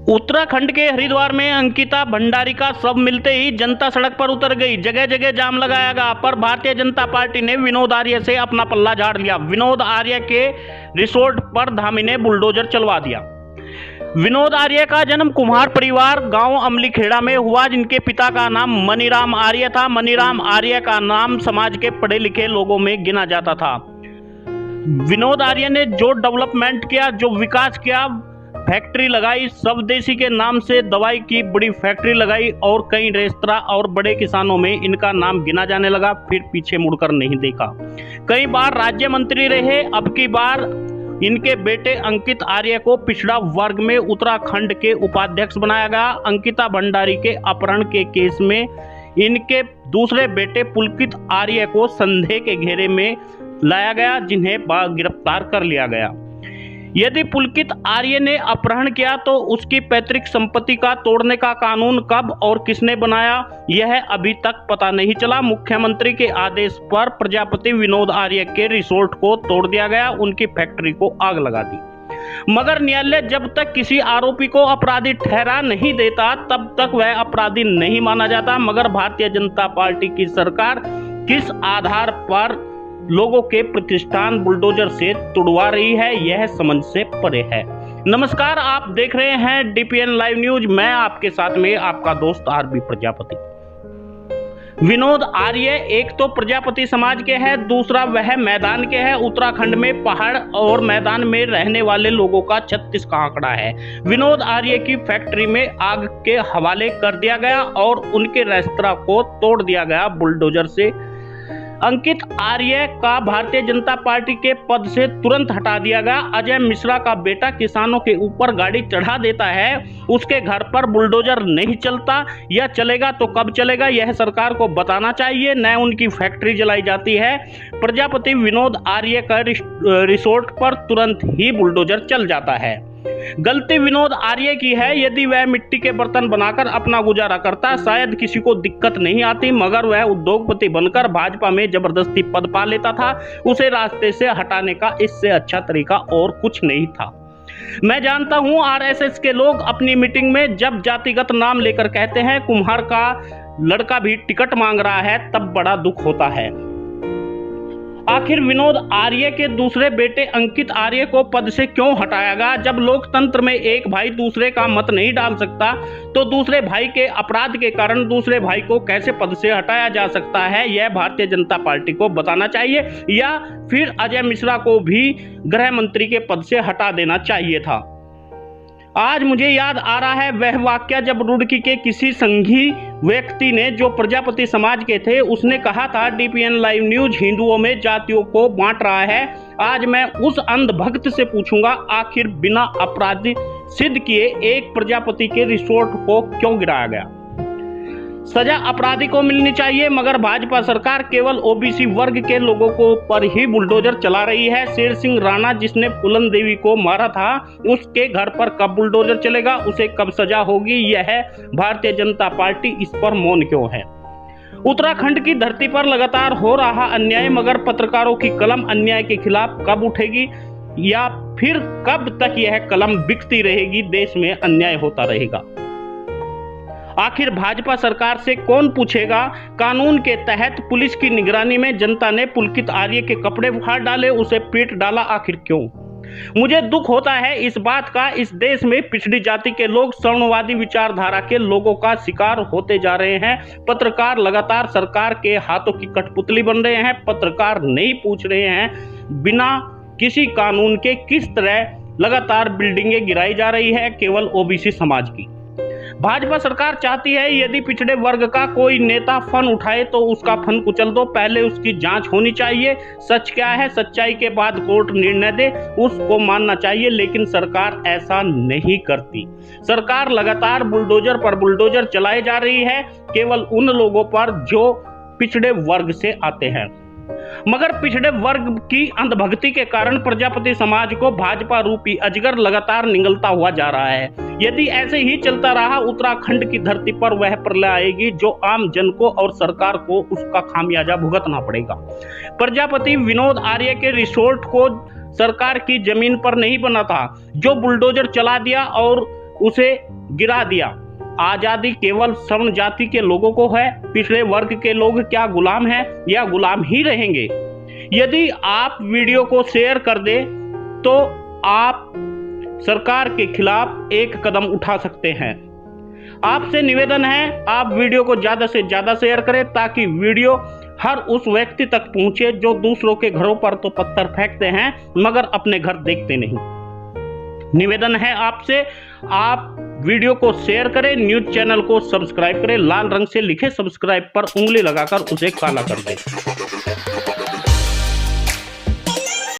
उत्तराखंड के हरिद्वार में अंकिता भंडारी का शव मिलते ही जनता सड़क पर उतर गई। जगह जगह जाम लगाया गया, पर भारतीय जनता पार्टी ने विनोद आर्य से अपना पल्ला झाड़ लिया। विनोद आर्य के रिसोर्ट पर धामी ने बुलडोजर चलवा दिया। विनोद आर्य का जन्म कुम्हार परिवार गांव अमलीखेड़ा में हुआ, जिनके पिता का नाम मनीराम आर्य था। मनीराम आर्य का नाम समाज के पढ़े लिखे लोगों में गिना जाता था। विनोद आर्य ने जो डेवलपमेंट किया, जो विकास किया, फैक्ट्री लगाई, स्वदेशी के नाम से दवाई की बड़ी फैक्ट्री लगाई और कई रेस्तरां और बड़े किसानों में इनका नाम गिना जाने लगा। फिर पीछे मुड़कर नहीं देखा। कई बार राज्य मंत्री रहे। अब की बार इनके बेटे अंकित आर्य को पिछड़ा वर्ग में उत्तराखंड के उपाध्यक्ष बनाया गया। अंकिता भंडारी के अपहरण के केस में इनके दूसरे बेटे पुलकित आर्य को संदेह के घेरे में लाया गया, जिन्हें गिरफ्तार कर लिया गया। यदि पुलकित आर्य ने अपहरण किया तो उसकी पैतृक संपत्ति का तोड़ने का कानून कब और किसने बनाया, यह अभी तक पता नहीं चला। मुख्यमंत्री के आदेश पर प्रजापति विनोद आर्य के रिसोर्ट को तोड़ दिया गया, उनकी फैक्ट्री को आग लगा दी। मगर न्यायालय जब तक किसी आरोपी को अपराधी ठहरा नहीं देता, तब तक वह अपराधी नहीं माना जाता। मगर भारतीय जनता पार्टी की सरकार किस आधार पर लोगों के प्रतिष्ठान बुलडोजर से तुड़वा रही है, यह समझ से परे है। नमस्कार, आप देख रहे हैं डीपीएन लाइव न्यूज। मैं आपके साथ में आपका दोस्त आरबी प्रजापति। विनोद आर्य एक तो प्रजापति समाज के हैं, दूसरा वह मैदान के हैं। उत्तराखंड में पहाड़ और मैदान में रहने वाले लोगों का 36 का आंकड़ा है। विनोद आर्य की फैक्ट्री में आग के हवाले कर दिया गया और उनके रेस्तरां को तोड़ दिया गया बुलडोजर से। अंकित आर्य का भारतीय जनता पार्टी के पद से तुरंत हटा दिया गया। अजय मिश्रा का बेटा किसानों के ऊपर गाड़ी चढ़ा देता है, उसके घर पर बुलडोजर नहीं चलता, या चलेगा तो कब चलेगा, यह सरकार को बताना चाहिए। न उनकी फैक्ट्री जलाई जाती है। प्रजापति विनोद आर्य का रिसोर्ट पर तुरंत ही बुलडोजर चल जाता है। गलती विनोद आर्य की है। यदि वह मिट्टी के बर्तन बनाकर अपना गुजारा करता, शायद किसी को दिक्कत नहीं आती। मगर वह उद्योगपति बनकर भाजपा में जबरदस्ती पद पा लेता था। उसे रास्ते से हटाने का इससे अच्छा तरीका और कुछ नहीं था। मैं जानता हूं आरएसएस के लोग अपनी मीटिंग में जब जातिगत नाम लेकर कहते हैं कुम्हार का लड़का भी टिकट मांग रहा है, तब बड़ा दुख होता है। आखिर विनोद आर्य के दूसरे बेटे अंकित आर्य को पद से क्यों हटाया गया? जब लोकतंत्र में एक भाई दूसरे का मत नहीं डाल सकता, तो दूसरे भाई के अपराध के कारण दूसरे भाई को कैसे पद से हटाया जा सकता है, यह भारतीय जनता पार्टी को बताना चाहिए। या फिर अजय मिश्रा को भी गृह मंत्री के पद से हटा देना चाहिए था। आज मुझे याद आ रहा है वह वाक्य जब रुड़की के किसी संघी व्यक्ति ने, जो प्रजापति समाज के थे, उसने कहा था डीपीएन लाइव न्यूज हिंदुओं में जातियों को बांट रहा है। आज मैं उस अंधभक्त से पूछूंगा, आखिर बिना अपराधी सिद्ध किए एक प्रजापति के रिसोर्ट को क्यों गिराया गया? सजा अपराधी को मिलनी चाहिए, मगर भाजपा सरकार केवल ओबीसी वर्ग के लोगों को पर ही बुलडोजर चला रही है। शेर सिंह राणा, जिसने फूलन देवी को मारा था, उसके घर पर कब बुलडोजर चलेगा, उसे कब सजा होगी, यह भारतीय जनता पार्टी इस पर मौन क्यों है? उत्तराखंड की धरती पर लगातार हो रहा अन्याय, मगर पत्रकारों की कलम अन्याय के खिलाफ कब उठेगी, या फिर कब तक यह कलम बिकती रहेगी, देश में अन्याय होता रहेगा? आखिर भाजपा सरकार से कौन पूछेगा? कानून के तहत पुलिस की निगरानी में जनता ने पुलकित आर्य के कपड़े फाड़ डाले, उसे पीट डाला, आखिर क्यों? मुझे दुख होता है इस बात का। इस देश में पिछड़ी जाति के लोग सवर्णवादी विचारधारा के लोगों का शिकार होते जा रहे हैं। पत्रकार लगातार सरकार के हाथों की कठपुतली बन रहे हैं। पत्रकार नहीं पूछ रहे हैं बिना किसी कानून के किस तरह लगातार बिल्डिंगें गिराई जा रही है, केवल ओबीसी समाज की। भाजपा सरकार चाहती है यदि पिछड़े वर्ग का कोई नेता फन उठाए तो उसका फन कुचल दो, पहले उसकी जांच होनी चाहिए। सच क्या है, सच्चाई के बाद कोर्ट निर्णय दे, उसको मानना चाहिए। लेकिन सरकार ऐसा नहीं करती। सरकार लगातार बुलडोजर पर बुलडोजर चलाई जा रही है, केवल उन लोगों पर जो पिछड़े वर्ग से आते हैं। मगर पिछड़े वर्ग की अंधभक्ति के कारण प्रजापति समाज को भाजपा रूपी अजगर लगातार निगलता हुआ जा रहा है। यदि ऐसे ही चलता रहा, उत्तराखंड की धरती पर वह प्रलय आएगी, जो आम जन को और सरकार को उसका खामियाजा भुगतना पड़ेगा। प्रजापति विनोद आर्य के रिसोर्ट को सरकार की जमीन पर नहीं बना था, जो बुलडोजर चला दिया और उसे गिरा दिया। आजादी केवल सवर्ण जाति के लोगों को है। पिछड़े वर्ग के लोग क्या गुलाम हैं या गुलाम ही रहेंगे? यदि आप वीडियो को शेयर कर दे तो आप सरकार के खिलाफ एक कदम उठा सकते हैं। आपसे निवेदन है, आप वीडियो को ज्यादा से ज्यादा शेयर करें ताकि वीडियो हर उस व्यक्ति तक पहुंचे जो दूसरों के घरों पर तो पत्थर फेंकते हैं मगर अपने घर देखते नहीं। निवेदन है आपसे, आप वीडियो को शेयर करें, न्यूज चैनल को सब्सक्राइब करें, लाल रंग से लिखे सब्सक्राइब पर उंगली लगाकर उसे काला कर दें।